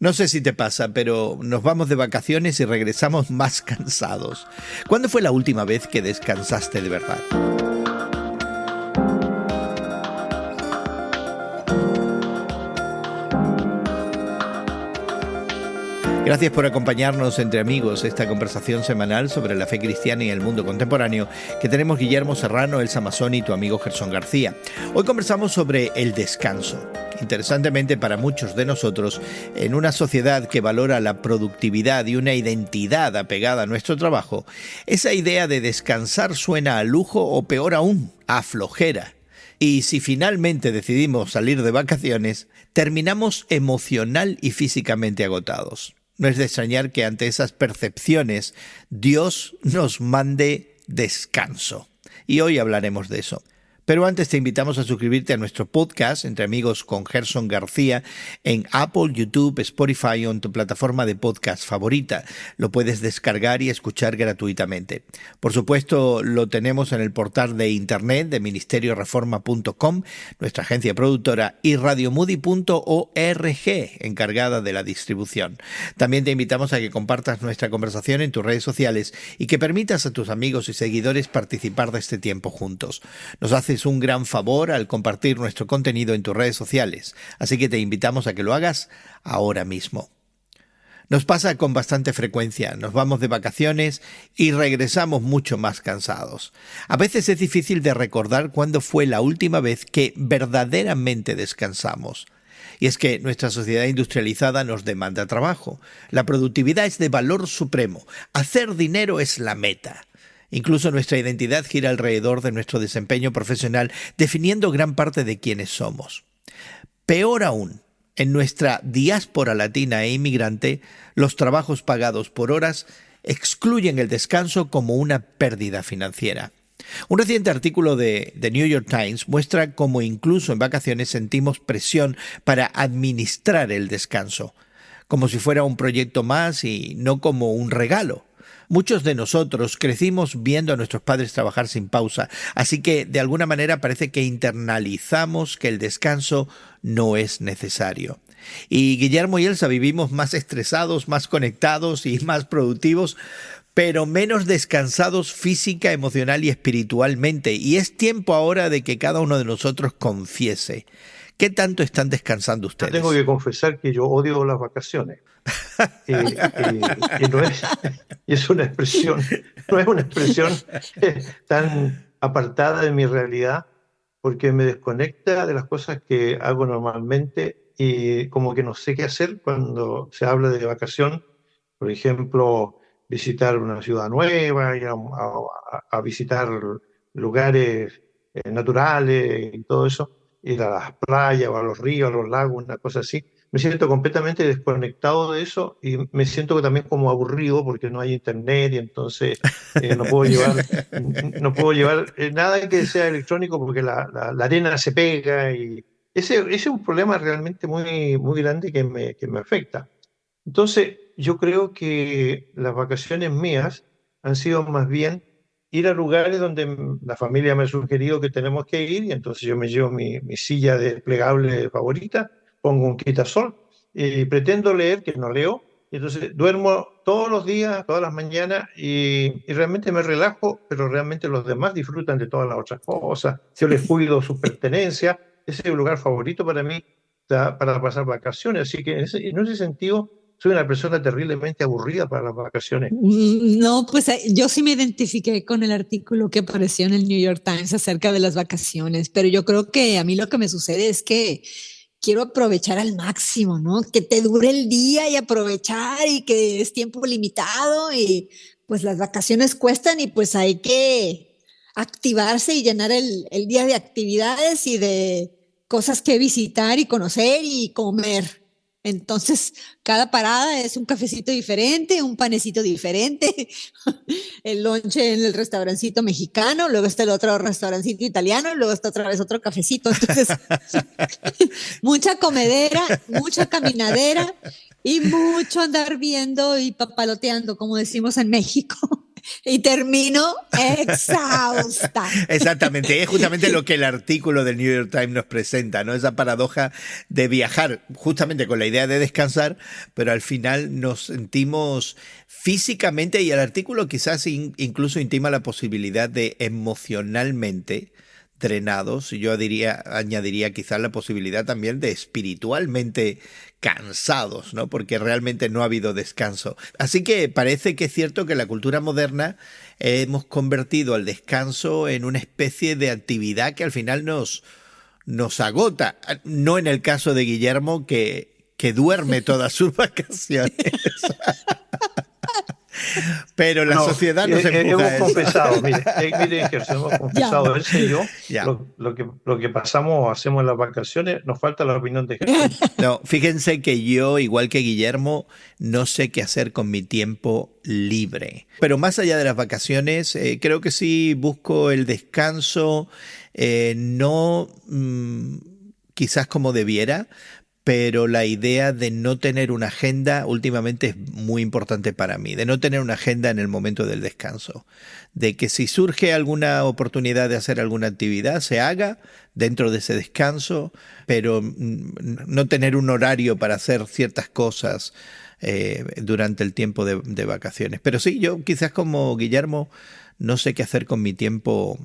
No sé si te pasa, pero nos vamos de vacaciones y regresamos más cansados. ¿Cuándo fue la última vez que descansaste de verdad? Gracias por acompañarnos entre amigos esta conversación semanal sobre la fe cristiana y el mundo contemporáneo que tenemos Guillermo Serrano, Elsa Mazzoni y tu amigo Gerson García. Hoy conversamos sobre el descanso. Interesantemente para muchos de nosotros, en una sociedad que valora la productividad y una identidad apegada a nuestro trabajo, esa idea de descansar suena a lujo o peor aún, a flojera. Y si finalmente decidimos salir de vacaciones, terminamos emocional y físicamente agotados. No es de extrañar que ante esas percepciones Dios nos mande descanso. Y hoy hablaremos de eso. Pero antes te invitamos a suscribirte a nuestro podcast Entre Amigos con Gerson García en Apple, YouTube, Spotify o en tu plataforma de podcast favorita. Lo puedes descargar y escuchar gratuitamente. Por supuesto, lo tenemos en el portal de internet de ministerioreforma.com, nuestra agencia productora, y radiomoody.org, encargada de la distribución. También te invitamos a que compartas nuestra conversación en tus redes sociales y que permitas a tus amigos y seguidores participar de este tiempo juntos. Nos haces un gran favor al compartir nuestro contenido en tus redes sociales, así que te invitamos a que lo hagas ahora mismo. Nos pasa con bastante frecuencia, nos vamos de vacaciones y regresamos mucho más cansados. A veces es difícil de recordar cuándo fue la última vez que verdaderamente descansamos. Y es que nuestra sociedad industrializada nos demanda trabajo. La productividad es de valor supremo. Hacer dinero es la meta. Incluso nuestra identidad gira alrededor de nuestro desempeño profesional, definiendo gran parte de quienes somos. Peor aún, en nuestra diáspora latina e inmigrante, los trabajos pagados por horas excluyen el descanso como una pérdida financiera. Un reciente artículo de The New York Times muestra cómo incluso en vacaciones sentimos presión para administrar el descanso, como si fuera un proyecto más y no como un regalo. Muchos de nosotros crecimos viendo a nuestros padres trabajar sin pausa, así que de alguna manera parece que internalizamos que el descanso no es necesario. Y Guillermo y Elsa vivimos más estresados, más conectados y más productivos, pero menos descansados física, emocional y espiritualmente. Y es tiempo ahora de que cada uno de nosotros confiese. ¿Qué tanto están descansando ustedes? Tengo que confesar que yo odio las vacaciones. Y no es, y es una expresión, no es una expresión tan apartada de mi realidad, porque me desconecta de las cosas que hago normalmente y como que no sé qué hacer cuando se habla de vacación. Por ejemplo, visitar una ciudad nueva, ir a visitar lugares naturales y todo eso, ir a las playas o a los ríos, a los lagos, una cosa así. Me siento completamente desconectado de eso y me siento también como aburrido porque no hay internet y entonces no puedo llevar nada que sea electrónico porque la arena se pega y ese es un problema realmente muy, muy grande que me afecta. Entonces, yo creo que las vacaciones mías han sido más bien ir a lugares donde la familia me ha sugerido que tenemos que ir y entonces yo me llevo mi silla desplegable favorita, pongo un quitasol y pretendo leer, que no leo, y entonces duermo todos los días, todas las mañanas y realmente me relajo, pero realmente los demás disfrutan de todas las otras cosas. Yo les cuido sus pertenencias, ese es un lugar favorito para mí para pasar vacaciones, así que en ese sentido soy una persona terriblemente aburrida para las vacaciones. No, pues yo sí me identifiqué con el artículo que apareció en el New York Times acerca de las vacaciones, pero yo creo que a mí lo que me sucede es que quiero aprovechar al máximo, ¿no? Que te dure el día y aprovechar y que es tiempo limitado y pues las vacaciones cuestan y pues hay que activarse y llenar el día de actividades y de cosas que visitar y conocer y comer. Entonces, cada parada es un cafecito diferente, un panecito diferente, el lonche en el restaurancito mexicano, luego está el otro restaurancito italiano, luego está otra vez otro cafecito. Entonces, mucha comedera, mucha caminadera y mucho andar viendo y papaloteando, como decimos en México. Y termino exhausta. Exactamente, es justamente lo que el artículo del New York Times nos presenta, ¿no? Esa paradoja de viajar justamente con la idea de descansar, pero al final nos sentimos físicamente, y el artículo quizás incluso intima la posibilidad de emocionalmente drenados, y yo añadiría quizás la posibilidad también de espiritualmente cansados, ¿no? Porque realmente no ha habido descanso. Así que parece que es cierto que en la cultura moderna hemos convertido al descanso en una especie de actividad que al final nos agota. No en el caso de Guillermo, que duerme todas sus vacaciones. Pero la sociedad nos empuja hemos a eso. confesado, mire, Gerson, hemos confesado, él y yo, Ya. lo que pasamos o hacemos en las vacaciones, nos falta la opinión de Gerson. No, fíjense que yo, igual que Guillermo, no sé qué hacer con mi tiempo libre. Pero más allá de las vacaciones, creo que sí busco el descanso, no quizás como debiera, pero la idea de no tener una agenda últimamente es muy importante para mí, de no tener una agenda en el momento del descanso, de que si surge alguna oportunidad de hacer alguna actividad, se haga dentro de ese descanso, pero no tener un horario para hacer ciertas cosas durante el tiempo de vacaciones. Pero sí, yo quizás como Guillermo no sé qué hacer con mi tiempo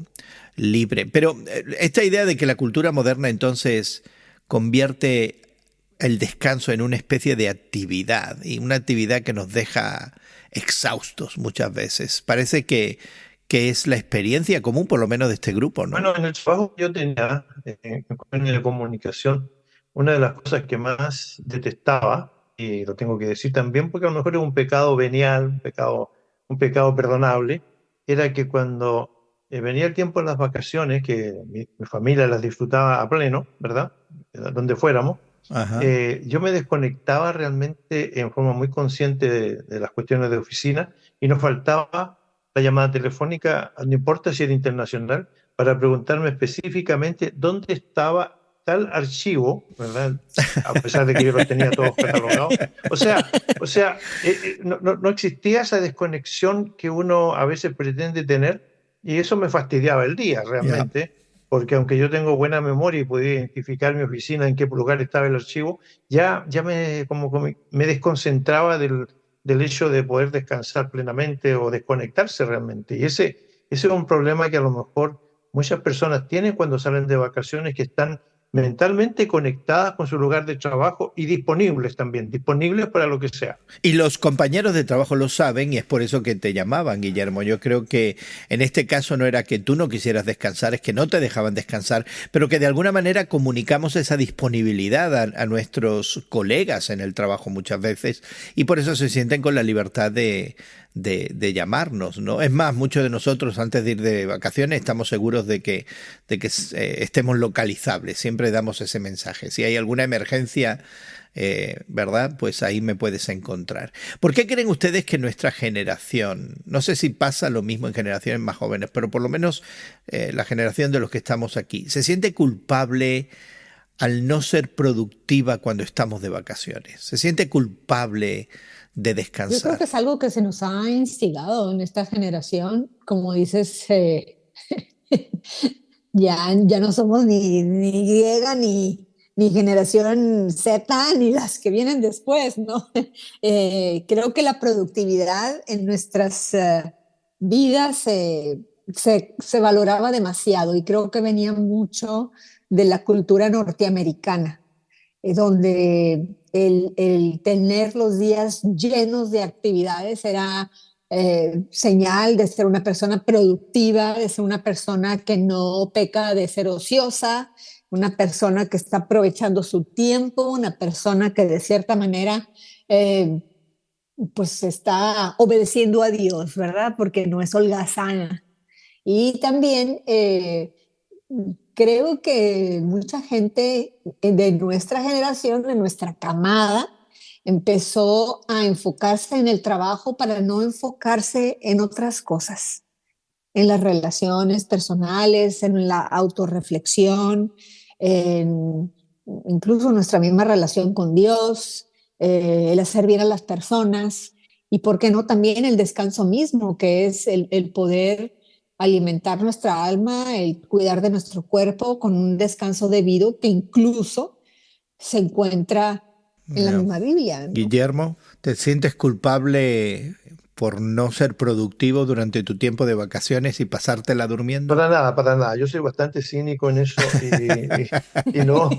libre, pero esta idea de que la cultura moderna entonces convierte el descanso en una especie de actividad, y una actividad que nos deja exhaustos muchas veces. Parece que es la experiencia común, por lo menos de este grupo, ¿no? Bueno, en el trabajo que yo tenía en la comunicación, una de las cosas que más detestaba, y lo tengo que decir también porque a lo mejor es un pecado venial, un pecado perdonable, era que cuando venía el tiempo de las vacaciones, que mi familia las disfrutaba a pleno, ¿verdad? Donde fuéramos, yo me desconectaba realmente en forma muy consciente de las cuestiones de oficina, y nos faltaba la llamada telefónica, no importa si era internacional, para preguntarme específicamente dónde estaba tal archivo, ¿verdad? A pesar de que yo los tenía todos catalogados. No existía esa desconexión que uno a veces pretende tener, y eso me fastidiaba el día realmente. Yeah. Porque aunque yo tengo buena memoria y podía identificar mi oficina, en qué lugar estaba el archivo, ya me desconcentraba del hecho de poder descansar plenamente o desconectarse realmente. Y ese es un problema que a lo mejor muchas personas tienen cuando salen de vacaciones, que están mentalmente conectadas con su lugar de trabajo y disponibles también, disponibles para lo que sea. Y los compañeros de trabajo lo saben, y es por eso que te llamaban, Guillermo. Yo creo que en este caso no era que tú no quisieras descansar, es que no te dejaban descansar, pero que de alguna manera comunicamos esa disponibilidad a nuestros colegas en el trabajo muchas veces, y por eso se sienten con la libertad de llamarnos, ¿no? Es más, muchos de nosotros antes de ir de vacaciones estamos seguros de que estemos localizables. Siempre damos ese mensaje. Si hay alguna emergencia, ¿verdad? Pues ahí me puedes encontrar. ¿Por qué creen ustedes que nuestra generación, no sé si pasa lo mismo en generaciones más jóvenes, pero por lo menos la generación de los que estamos aquí, se siente culpable al no ser productiva cuando estamos de vacaciones? ¿Se siente culpable de descansar? Yo creo que es algo que se nos ha instigado en esta generación. Como dices, ya no somos ni griega ni generación Z, ni las que vienen después, ¿no? Creo que la productividad en nuestras vidas se valoraba demasiado, y creo que venía mucho de la cultura norteamericana, donde el tener los días llenos de actividades era señal de ser una persona productiva, de ser una persona que no peca de ser ociosa, una persona que está aprovechando su tiempo, una persona que de cierta manera pues está obedeciendo a Dios, ¿verdad? Porque no es holgazana. Y también creo que mucha gente de nuestra generación, de nuestra camada, empezó a enfocarse en el trabajo para no enfocarse en otras cosas, en las relaciones personales, en la autorreflexión, incluso nuestra misma relación con Dios, el hacer bien a las personas. y por qué no también el descanso mismo, que es el poder alimentar nuestra alma, el cuidar de nuestro cuerpo con un descanso debido que incluso se encuentra en la No. misma Biblia, ¿no? Guillermo, ¿te sientes culpable por no ser productivo durante tu tiempo de vacaciones y pasártela durmiendo? Para nada, para nada. Yo soy bastante cínico en eso y no,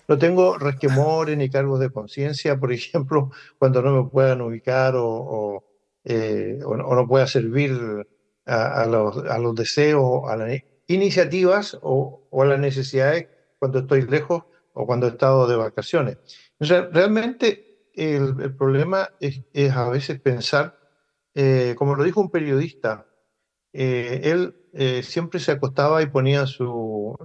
no tengo resquemores ni cargos de conciencia, por ejemplo, cuando no me puedan ubicar o no pueda servir a los deseos, a las iniciativas o a las necesidades cuando estoy lejos o cuando he estado de vacaciones. O sea, realmente el problema es a veces pensar, como lo dijo un periodista, él siempre se acostaba y ponía su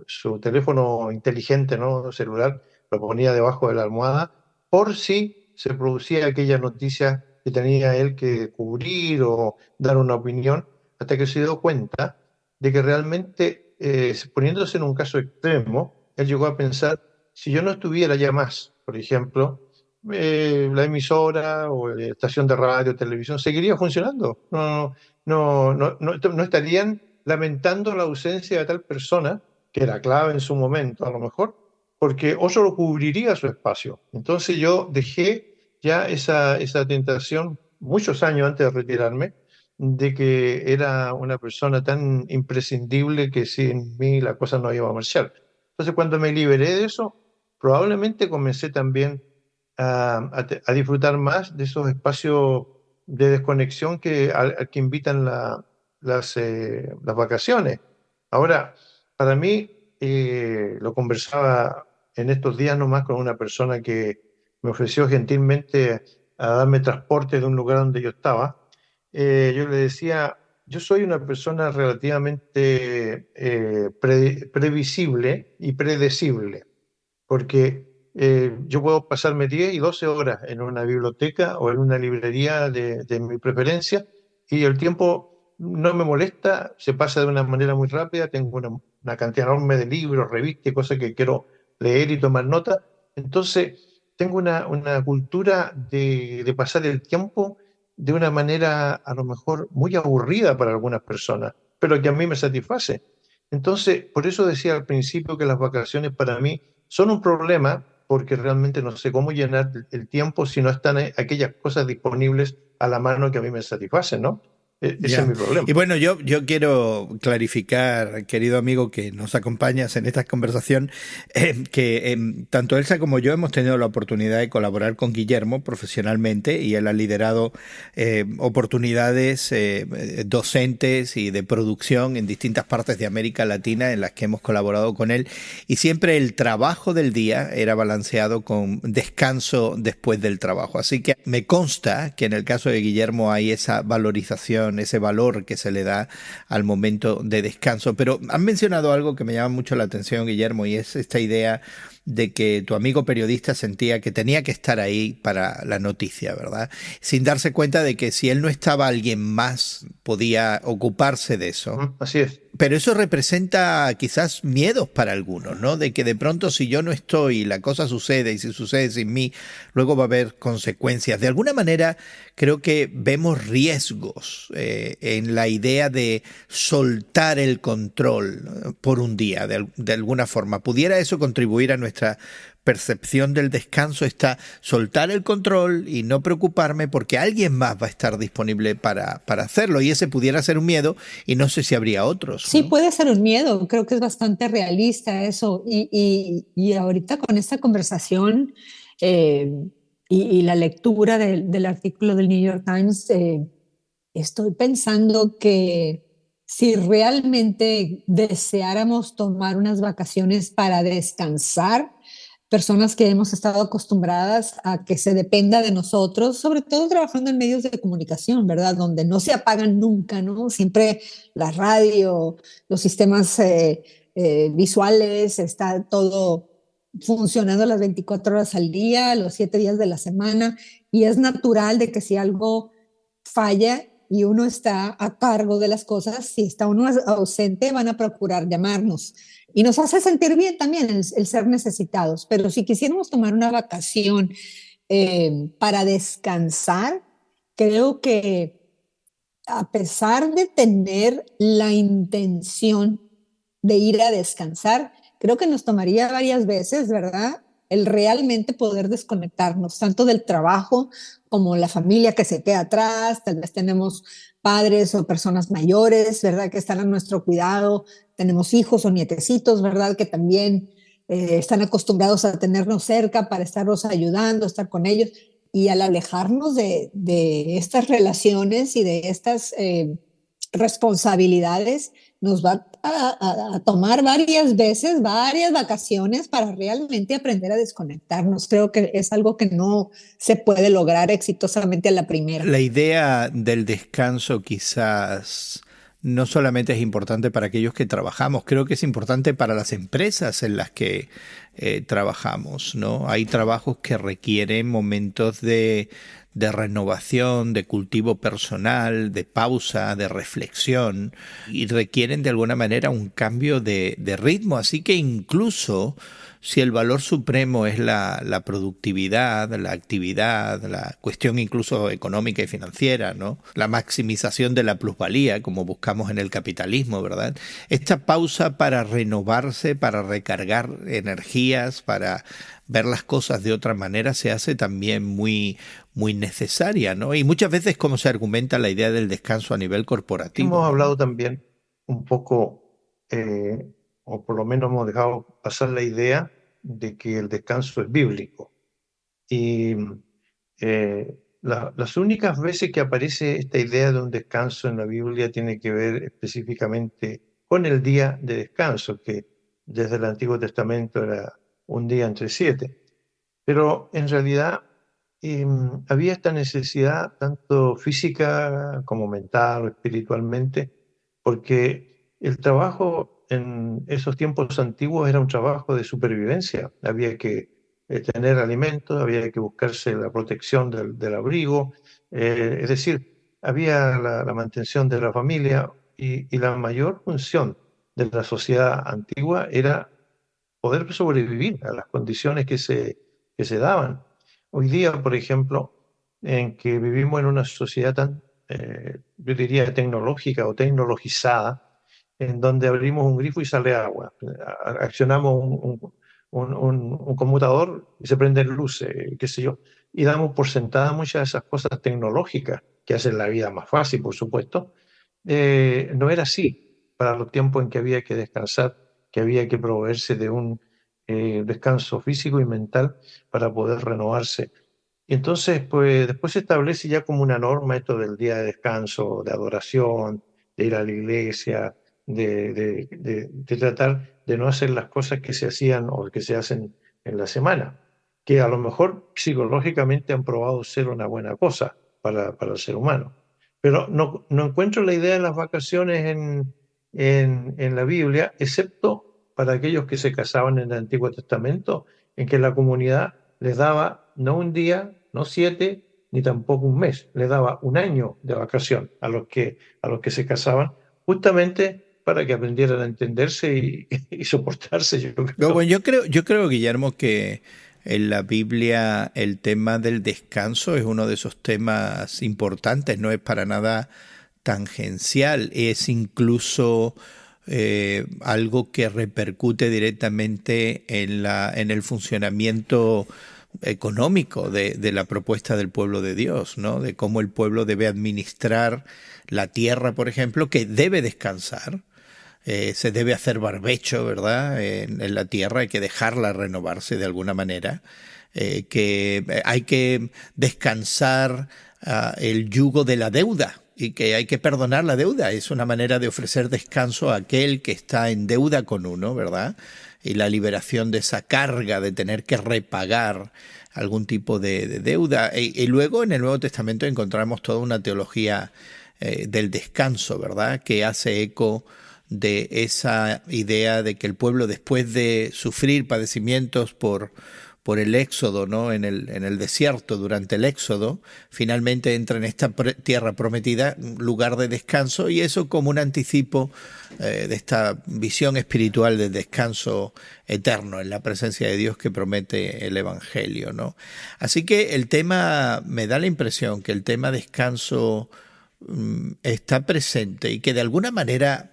teléfono inteligente, ¿no? Celular, lo ponía debajo de la almohada por si se producía aquella noticia que tenía él que cubrir o dar una opinión, hasta que se dio cuenta de que realmente, poniéndose en un caso extremo, él llegó a pensar, si yo no estuviera ya más, por ejemplo, la emisora o la estación de radio, televisión, seguiría funcionando. No estarían lamentando la ausencia de tal persona, que era clave en su momento a lo mejor, porque otro lo cubriría su espacio. Entonces yo dejé ya esa tentación muchos años antes de retirarme, de que era una persona tan imprescindible que sin mí la cosa no iba a marchar. Entonces cuando me liberé de eso, probablemente comencé también a disfrutar más de esos espacios de desconexión al que invitan las vacaciones. Ahora, para mí, lo conversaba en estos días nomás con una persona que me ofreció gentilmente a darme transporte de un lugar donde yo estaba. Yo le decía, yo soy una persona relativamente previsible y predecible, porque yo puedo pasarme 10 y 12 horas en una biblioteca o en una librería de mi preferencia y el tiempo no me molesta, se pasa de una manera muy rápida, tengo una cantidad enorme de libros, revistas y cosas que quiero leer y tomar nota. Entonces, tengo una cultura de pasar el tiempo de una manera a lo mejor muy aburrida para algunas personas, pero que a mí me satisface. Entonces, por eso decía al principio que las vacaciones para mí son un problema porque realmente no sé cómo llenar el tiempo si no están aquellas cosas disponibles a la mano que a mí me satisfacen, ¿no? Ese es Ya. mi problema. Y bueno, yo quiero clarificar, querido amigo, que nos acompañas en esta conversación, que tanto Elsa como yo hemos tenido la oportunidad de colaborar con Guillermo profesionalmente y él ha liderado oportunidades docentes y de producción en distintas partes de América Latina en las que hemos colaborado con él, y siempre el trabajo del día era balanceado con descanso después del trabajo. Así que me consta que en el caso de Guillermo hay esa valorización, ese valor que se le da al momento de descanso. Pero han mencionado algo que me llama mucho la atención, Guillermo, y es esta idea de que tu amigo periodista sentía que tenía que estar ahí para la noticia, ¿verdad? Sin darse cuenta de que si él no estaba, alguien más podía ocuparse de eso. Así es. Pero eso representa quizás miedos para algunos, ¿no? De que de pronto si yo no estoy, la cosa sucede, y si sucede sin mí, luego va a haber consecuencias. De alguna manera creo que vemos riesgos en la idea de soltar el control por un día, de alguna forma. ¿Pudiera eso contribuir a nuestra percepción del descanso? Está soltar el control y no preocuparme porque alguien más va a estar disponible para hacerlo, y ese pudiera ser un miedo y no sé si habría otros, Sí, ¿no? puede ser un miedo, creo que es bastante realista eso. Y ahorita con esta conversación eh, y la lectura del artículo del New York Times, estoy pensando que si realmente deseáramos tomar unas vacaciones para descansar, personas que hemos estado acostumbradas a que se dependa de nosotros, sobre todo trabajando en medios de comunicación, ¿verdad? Donde no se apagan nunca, ¿no? Siempre la radio, los sistemas visuales, está todo funcionando las 24 horas al día, los 7 días de la semana, y es natural de que si algo falla y uno está a cargo de las cosas, si está uno ausente, van a procurar llamarnos. Y nos hace sentir bien también el ser necesitados. Pero si quisiéramos tomar una vacación para descansar, creo que a pesar de tener la intención de ir a descansar, creo que nos tomaría varias veces, ¿verdad? El realmente poder desconectarnos, tanto del trabajo como la familia que se queda atrás, tal vez tenemos padres o personas mayores, ¿verdad? Que están a nuestro cuidado, tenemos hijos o nietecitos, ¿verdad? Que también están acostumbrados a tenernos cerca para estarnos ayudando, estar con ellos. Y al alejarnos de estas relaciones y de estas responsabilidades, nos va a tomar varias veces, varias vacaciones para realmente aprender a desconectarnos. Creo que es algo que no se puede lograr exitosamente a la primera. La idea del descanso quizás no solamente es importante para aquellos que trabajamos, creo que es importante para las empresas en las que trabajamos, ¿no? Hay trabajos que requieren momentos de renovación, de cultivo personal, de pausa, de reflexión, y requieren de alguna manera un cambio de ritmo. Así que incluso si el valor supremo es la productividad, la actividad, la cuestión incluso económica y financiera, ¿no? La maximización de la plusvalía, como buscamos en el capitalismo, ¿verdad? Esta pausa para renovarse, para recargar energías, para ver las cosas de otra manera, se hace también muy, muy necesaria, ¿no? Y muchas veces, como se argumenta la idea del descanso a nivel corporativo, Hemos ¿no? hablado también un poco, o por lo menos hemos dejado pasar la idea de que el descanso es bíblico. Y las únicas veces que aparece esta idea de un descanso en la Biblia tiene que ver específicamente con el día de descanso, que desde el Antiguo Testamento era un día entre 7. Pero en realidad había esta necesidad, tanto física como mental o espiritualmente, porque el trabajo en esos tiempos antiguos era un trabajo de supervivencia. Había que tener alimentos, había que buscarse la protección del abrigo, es decir, había la mantención de la familia y la mayor función de la sociedad antigua era poder sobrevivir a las condiciones que se daban. Hoy día, por ejemplo, en que vivimos en una sociedad tan, yo diría, tecnológica o tecnologizada, en donde abrimos un grifo y sale agua, accionamos un computador y se prenden luces, qué sé yo, y damos por sentadas muchas de esas cosas tecnológicas que hacen la vida más fácil, por supuesto. No era así para los tiempos en que había que descansar, que había que proveerse de un descanso físico y mental para poder renovarse. Y entonces, pues después se establece ya como una norma esto del día de descanso, de adoración, de ir a la iglesia, de tratar de no hacer las cosas que se hacían o que se hacen en la semana, que a lo mejor psicológicamente han probado ser una buena cosa para el ser humano. Pero no encuentro la idea de las vacaciones en la Biblia, excepto para aquellos que se casaban en el Antiguo Testamento, en que la comunidad les daba no un día, no 7, ni tampoco un mes, les daba un año de vacación a los que se casaban, justamente para que aprendieran a entenderse y soportarse, yo No, creo. bueno, yo creo, Guillermo, que en la Biblia el tema del descanso es uno de esos temas importantes, no es para nada tangencial, es incluso algo que repercute directamente en el funcionamiento económico de la propuesta del pueblo de Dios, ¿no? De cómo el pueblo debe administrar la tierra, por ejemplo, que debe descansar. Se debe hacer barbecho, ¿verdad? En la tierra hay que dejarla renovarse de alguna manera, que hay que descansar el yugo de la deuda y que hay que perdonar la deuda. Es una manera de ofrecer descanso a aquel que está en deuda con uno, ¿verdad? Y la liberación de esa carga de tener que repagar algún tipo de deuda. Y luego en el Nuevo Testamento encontramos toda una teología del descanso, ¿verdad? Que hace eco de esa idea de que el pueblo, después de sufrir padecimientos por por el éxodo, ¿no? En el desierto, durante el éxodo, finalmente entra en esta tierra prometida, lugar de descanso, y eso como un anticipo de esta visión espiritual del descanso eterno en la presencia de Dios que promete el Evangelio, ¿no? Así que el tema, me da la impresión que el tema descanso está presente y que de alguna manera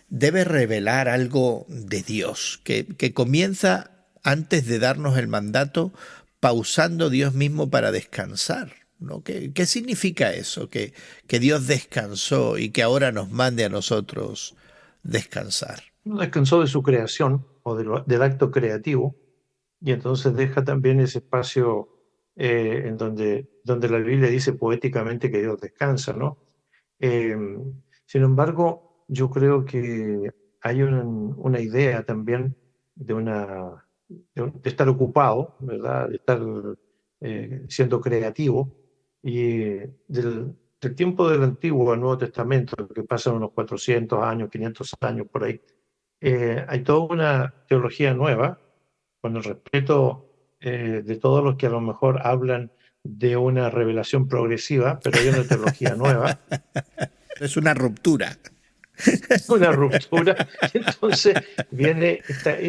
debe revelar algo de Dios, que comienza antes de darnos el mandato, pausando Dios mismo para descansar, ¿no? ¿Qué significa eso? Que Dios descansó y que ahora nos mande a nosotros descansar. No descansó de su creación o del acto creativo, y entonces deja también ese espacio en donde la Biblia dice poéticamente que Dios descansa, ¿no? Eh, Sin embargo, yo creo que hay una idea también de, de estar ocupado, ¿verdad? De estar siendo creativo, y del tiempo del Antiguo al Nuevo Testamento, que pasan unos 400 años, 500 años por ahí, hay toda una teología nueva, con el respeto de todos los que a lo mejor hablan de una revelación progresiva, pero hay una teología nueva. Es una ruptura. Una ruptura. Entonces viene esta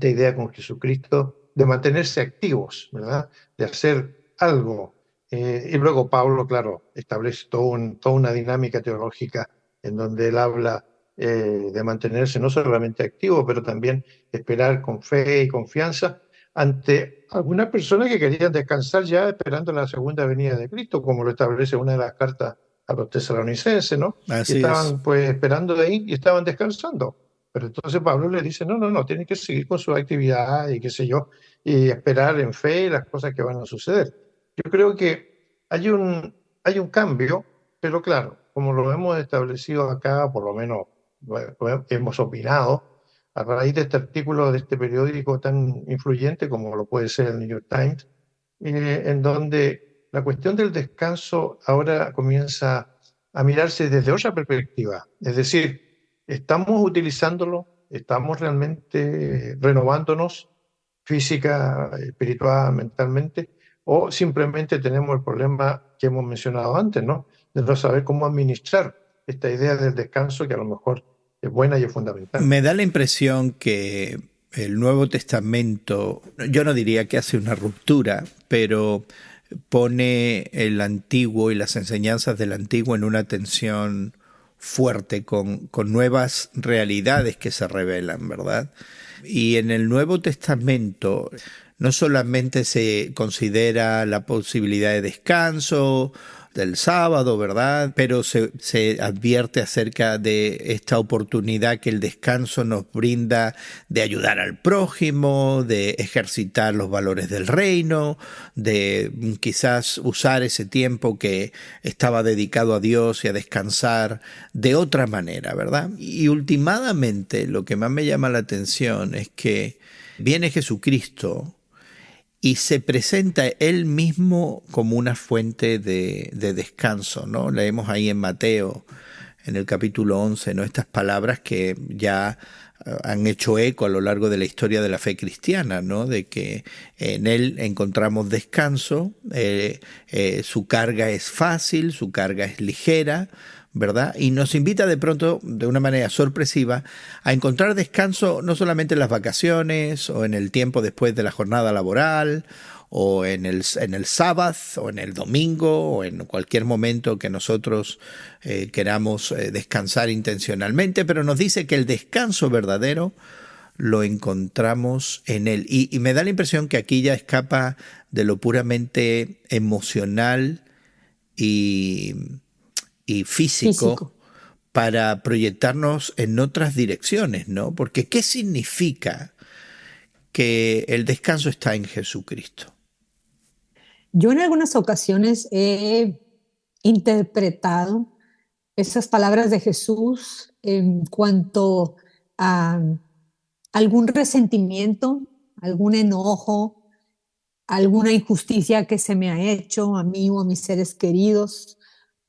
idea con Jesucristo de mantenerse activos, ¿verdad? De hacer algo. Y luego Pablo, claro, establece toda una dinámica teológica en donde él habla de mantenerse no solamente activo, pero también esperar con fe y confianza ante algunas personas que querían descansar ya esperando la segunda venida de Cristo, como lo establece una de las cartas a los tesalonicenses, ¿no? Y Así es. estaban pues esperando de ahí y estaban descansando. Pero entonces Pablo le dice, no, no, no, tienen que seguir con su actividad y qué sé yo, y esperar en fe las cosas que van a suceder. Yo creo que hay un cambio, pero claro, como lo hemos establecido acá, por lo menos bueno, hemos opinado, a raíz de este artículo de este periódico tan influyente como lo puede ser el New York Times, en donde la cuestión del descanso ahora comienza a mirarse desde otra perspectiva. Es decir, estamos utilizándolo, estamos realmente renovándonos física, espiritual, mentalmente, o simplemente tenemos el problema que hemos mencionado antes, ¿no? De no saber cómo administrar esta idea del descanso que a lo mejor es buena y es fundamental. Me da la impresión que el Nuevo Testamento, yo no diría que hace una ruptura, pero pone el Antiguo y las enseñanzas del Antiguo en una tensión fuerte con nuevas realidades que se revelan, ¿verdad? Y en el Nuevo Testamento no solamente se considera la posibilidad de descanso del sábado, ¿verdad? Pero se advierte acerca de esta oportunidad que el descanso nos brinda de ayudar al prójimo, de ejercitar los valores del reino, de quizás usar ese tiempo que estaba dedicado a Dios y a descansar de otra manera, ¿verdad? Y últimamente lo que más me llama la atención es que viene Jesucristo y se presenta él mismo como una fuente de descanso, ¿no? Leemos ahí en Mateo, en el capítulo 11, ¿no? Estas palabras que ya han hecho eco a lo largo de la historia de la fe cristiana, ¿no? De que en él encontramos descanso, su carga es fácil, su carga es ligera, ¿verdad? Y nos invita de pronto, de una manera sorpresiva, a encontrar descanso no solamente en las vacaciones o en el tiempo después de la jornada laboral o en el sábado o en el domingo o en cualquier momento que nosotros queramos descansar intencionalmente, pero nos dice que el descanso verdadero lo encontramos en él. Y me da la impresión que aquí ya escapa de lo puramente emocional y físico para proyectarnos en otras direcciones, ¿no? Porque ¿qué significa que el descanso está en Jesucristo? Yo en algunas ocasiones he interpretado esas palabras de Jesús en cuanto a algún resentimiento, algún enojo, alguna injusticia que se me ha hecho a mí o a mis seres queridos,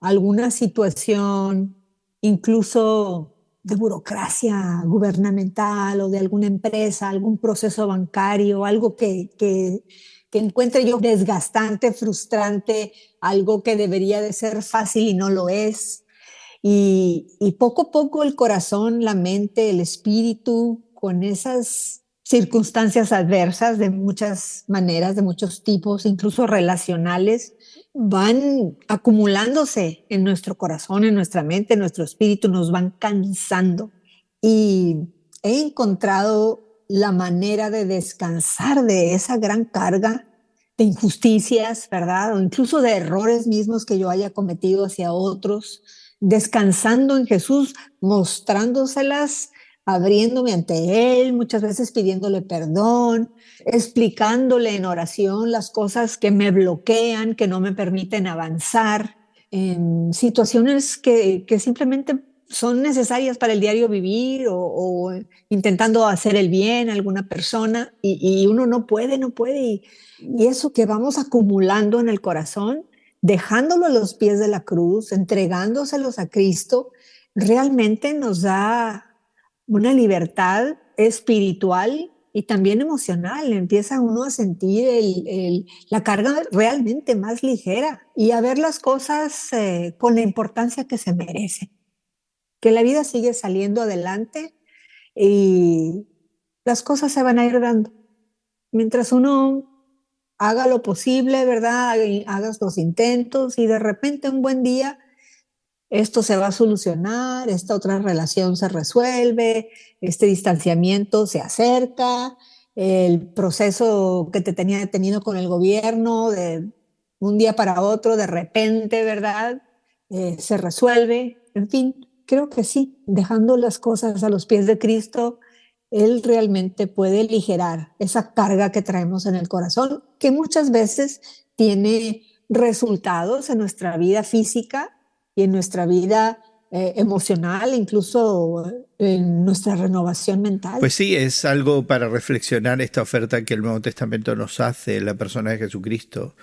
alguna situación incluso de burocracia gubernamental o de alguna empresa, algún proceso bancario, algo que encuentre yo desgastante, frustrante, algo que debería de ser fácil y no lo es. Y poco a poco el corazón, la mente, el espíritu, con esas circunstancias adversas de muchas maneras, de muchos tipos, incluso relacionales, van acumulándose en nuestro corazón, en nuestra mente, en nuestro espíritu, nos van cansando. Y he encontrado la manera de descansar de esa gran carga de injusticias, ¿verdad? O incluso de errores mismos que yo haya cometido hacia otros, descansando en Jesús, mostrándoselas, abriéndome ante Él, muchas veces pidiéndole perdón, explicándole en oración las cosas que me bloquean, que no me permiten avanzar, en situaciones que simplemente son necesarias para el diario vivir o intentando hacer el bien a alguna persona y uno no puede. Y eso que vamos acumulando en el corazón, dejándolo a los pies de la cruz, entregándoselos a Cristo, realmente nos da una libertad espiritual y también emocional. Empieza uno a sentir la carga realmente más ligera y a ver las cosas con la importancia que se merecen. Que la vida sigue saliendo adelante y las cosas se van a ir dando. Mientras uno haga lo posible, ¿verdad? Hagas los intentos y de repente un buen día esto se va a solucionar, esta otra relación se resuelve, este distanciamiento se acerca, el proceso que te tenía detenido con el gobierno de un día para otro, de repente, ¿verdad? Se resuelve. En fin, creo que sí, dejando las cosas a los pies de Cristo, Él realmente puede aligerar esa carga que traemos en el corazón, que muchas veces tiene resultados en nuestra vida física y en nuestra vida emocional, incluso en nuestra renovación mental. Pues sí, es algo para reflexionar esta oferta que el Nuevo Testamento nos hace, la persona de Jesucristo,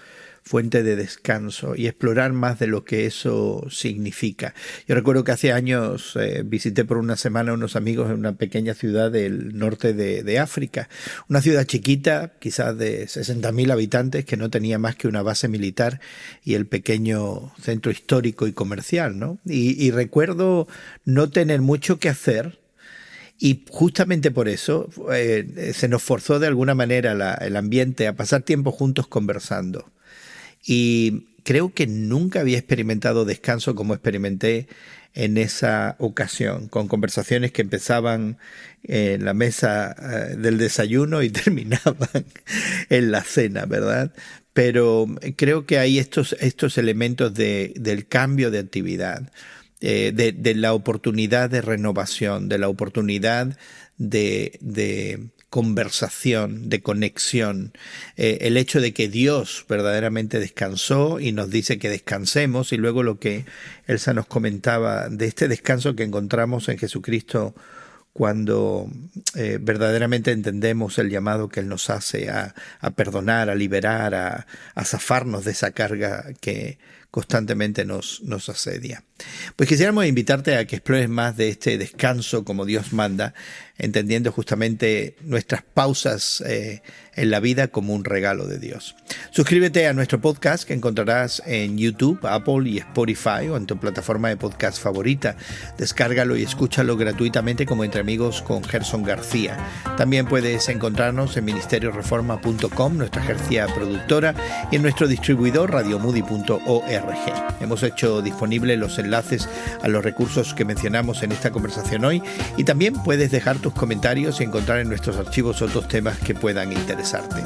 fuente de descanso, y explorar más de lo que eso significa. Yo recuerdo que hace años visité por una semana a unos amigos en una pequeña ciudad del norte de África, una ciudad chiquita, quizás de 60.000 habitantes, que no tenía más que una base militar y el pequeño centro histórico y comercial, ¿no? Y recuerdo no tener mucho que hacer. Y justamente por eso se nos forzó de alguna manera el ambiente a pasar tiempo juntos conversando. Y creo que nunca había experimentado descanso como experimenté en esa ocasión, con conversaciones que empezaban en la mesa del desayuno y terminaban en la cena, ¿verdad? Pero creo que hay estos elementos del cambio de actividad, de la oportunidad de renovación, de la oportunidad de conversación, de conexión, el hecho de que Dios verdaderamente descansó y nos dice que descansemos, y luego lo que Elsa nos comentaba de este descanso que encontramos en Jesucristo cuando verdaderamente entendemos el llamado que Él nos hace a perdonar, a liberar, a zafarnos de esa carga que constantemente nos asedia. Pues quisiéramos invitarte a que explores más de este descanso como Dios manda, entendiendo justamente nuestras pausas en la vida como un regalo de Dios. Suscríbete a nuestro podcast que encontrarás en YouTube, Apple y Spotify o en tu plataforma de podcast favorita. Descárgalo y escúchalo gratuitamente como Entre Amigos con Gerson García. También puedes encontrarnos en ministerioreforma.com, nuestra agencia productora, y en nuestro distribuidor radiomoody.org. Hemos hecho disponibles los enlaces a los recursos que mencionamos en esta conversación hoy, y también puedes dejar tus comentarios y encontrar en nuestros archivos otros temas que puedan interesarte.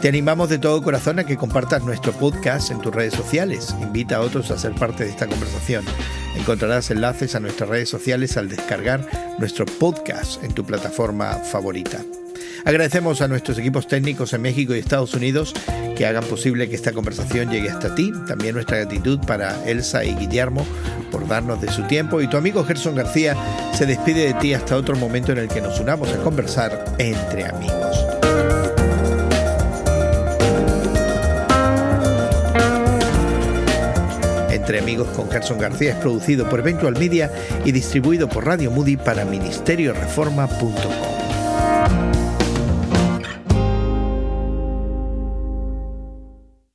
Te animamos de todo corazón a que compartas nuestro podcast en tus redes sociales. Invita a otros a ser parte de esta conversación. Encontrarás enlaces a nuestras redes sociales al descargar nuestro podcast en tu plataforma favorita. Agradecemos a nuestros equipos técnicos en México y Estados Unidos que hagan posible que esta conversación llegue hasta ti. También nuestra gratitud para Elsa y Guillermo por darnos de su tiempo. Y tu amigo Gerson García se despide de ti hasta otro momento en el que nos unamos a conversar entre amigos. En Entre Amigos con Gerson García es producido por Eventual Media y distribuido por Radio Moody para ministerioreforma.com.